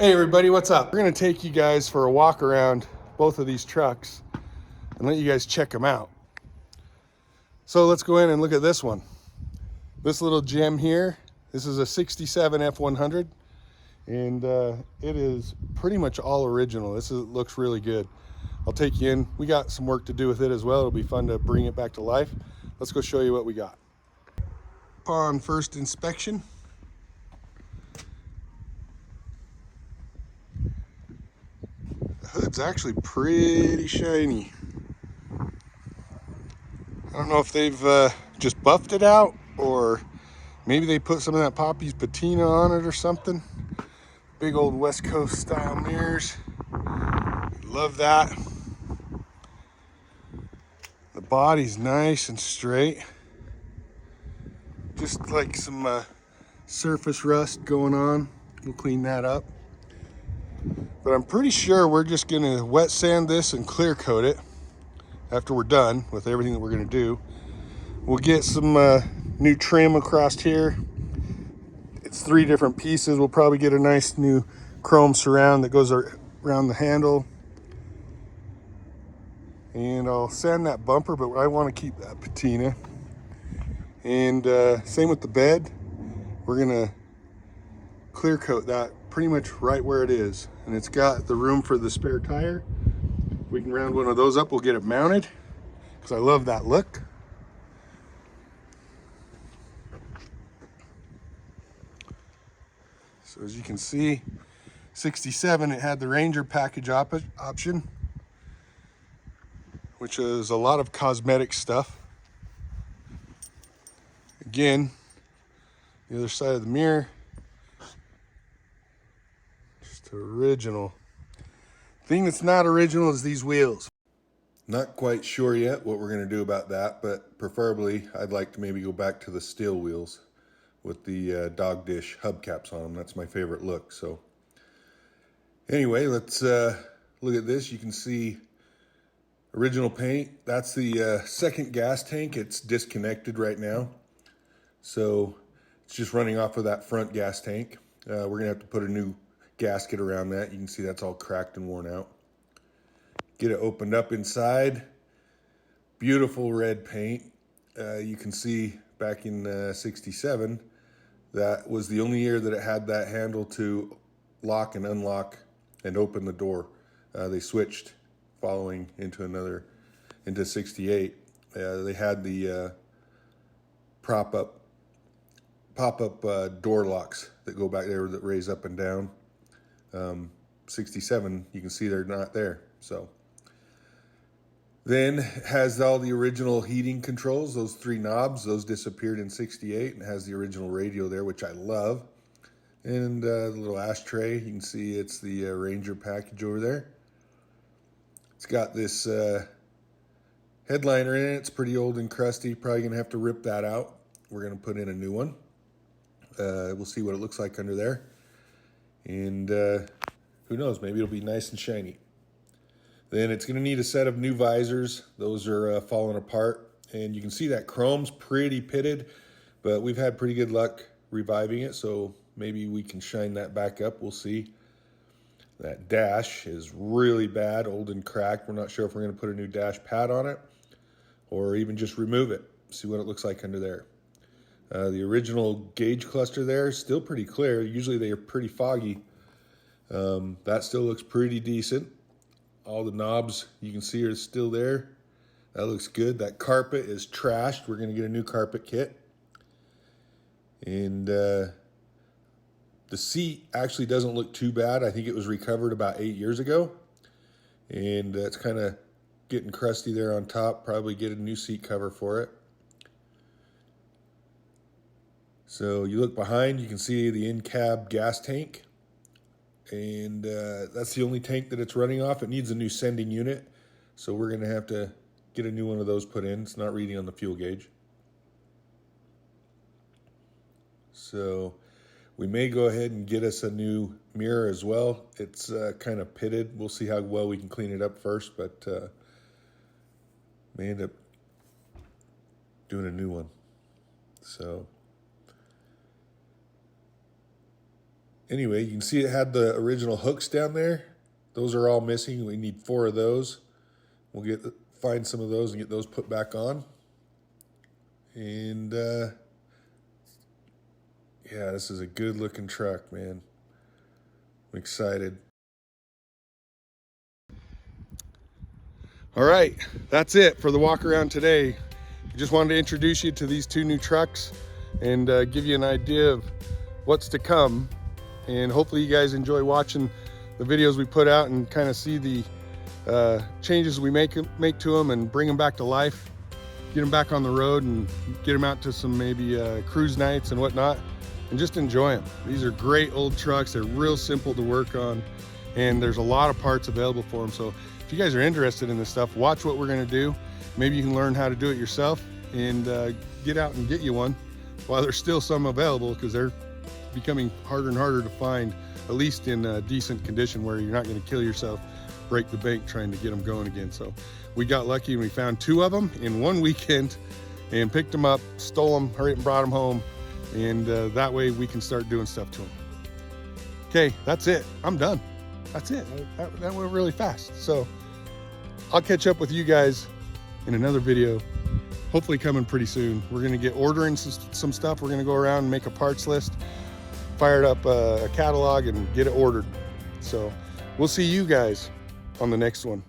Hey everybody, what's up? We're gonna take you guys for a walk around both of these trucks and let you guys check them out. So let's go in and look at this one. This little gem here, this is a 67 F100 and it is pretty much all original. Looks really good. I'll take you in. We got some work to do with it as well. It'll be fun to bring it back to life. Let's go show you what we got. Upon first inspection, hood's actually pretty shiny. I don't know if they've just buffed it out or maybe they put some of that Poppy's patina on it or something. Big old West Coast style mirrors. Love that. The body's nice and straight. Just like some surface rust going on. We'll clean that up. But I'm pretty sure we're just gonna wet sand this and clear coat it after we're done with everything that we're gonna do. We'll get some new trim across here. It's 3 different pieces. We'll probably get a nice new chrome surround that goes around the handle. And I'll sand that bumper, but I want to keep that patina. And same with the bed. We're gonna clear coat that pretty much right where it is. And it's got the room for the spare tire. We can round one of those up, we'll get it mounted because I love that look. So as you can see, 67, it had the Ranger package option, which is a lot of cosmetic stuff. Again, the other side of the mirror, just original. Thing that's not original is these wheels. Not quite sure yet what we're gonna do about that, but preferably I'd like to maybe go back to the steel wheels with the dog dish hubcaps on them. That's my favorite look. So anyway, let's look at this. You can see original paint. That's the second gas tank. It's disconnected right now. So it's just running off of that front gas tank. We're gonna have to put a new gasket around that. You can see that's all cracked and worn out. Get it opened up inside. Beautiful red paint. You can see back in 67, that was the only year that it had that handle to lock and unlock and open the door. They switched following into 68. They had the pop-up door locks that go back there that raise up and down. 67, you can see they're not there. So then has all the original heating controls, those 3 knobs, those disappeared in 68, and has the original radio there, which I love. And the little ashtray, you can see it's the Ranger package over there. It's got this headliner in it. It's pretty old and crusty. Probably gonna have to rip that out. We're gonna put in a new one. We'll see what it looks like under there. And who knows, maybe it'll be nice and shiny. Then it's gonna need a set of new visors. Those are falling apart. And you can see that chrome's pretty pitted, but we've had pretty good luck reviving it, so maybe we can shine that back up. We'll see. That dash is really bad, old and cracked. We're not sure if we're gonna put a new dash pad on it or even just remove it. See what it looks like under there. The original gauge cluster there is still pretty clear. Usually they are pretty foggy. That still looks pretty decent. All the knobs you can see are still there. That looks good. That carpet is trashed. We're gonna get a new carpet kit. And the seat actually doesn't look too bad. I think it was recovered about 8 years ago. And it's kind of getting crusty there on top. Probably get a new seat cover for it. So you look behind, you can see the in-cab gas tank. And that's the only tank that it's running off. It needs a new sending unit. So we're gonna have to get a new one of those put in. It's not reading on the fuel gauge. So we may go ahead and get us a new mirror as well. It's kind of pitted. We'll see how well we can clean it up first, but may end up doing a new one. So Anyway, you can see it had the original hooks down there. Those are all missing. We need 4 of those. We'll find some of those and get those put back on. And yeah, this is a good looking truck, man. I'm excited. All right, that's it for the walk around today. I just wanted to introduce you to these 2 new trucks and give you an idea of what's to come. And hopefully you guys enjoy watching the videos we put out and kind of see the changes we make to them and bring them back to life, get them back on the road and get them out to some maybe cruise nights and whatnot, and just enjoy them. These are great old trucks. They're real simple to work on, and there's a lot of parts available for them. So if you guys are interested in this stuff, watch what we're going to do. Maybe you can learn how to do it yourself and get out and get you one while there's still some available, because they're becoming harder and harder to find, at least in decent condition where you're not going to kill yourself, break the bank trying to get them going again. So we got lucky and we found 2 of them in one weekend and picked them up, stole them, hurried and brought them home, and that way we can start doing stuff to them. Okay, that's it. I'm done. That's it. That went really fast. So I'll catch up with you guys in another video, hopefully coming pretty soon. We're going to get ordering some stuff. We're going to go around and make a parts list, fired up a catalog and get it ordered. So we'll see you guys on the next one.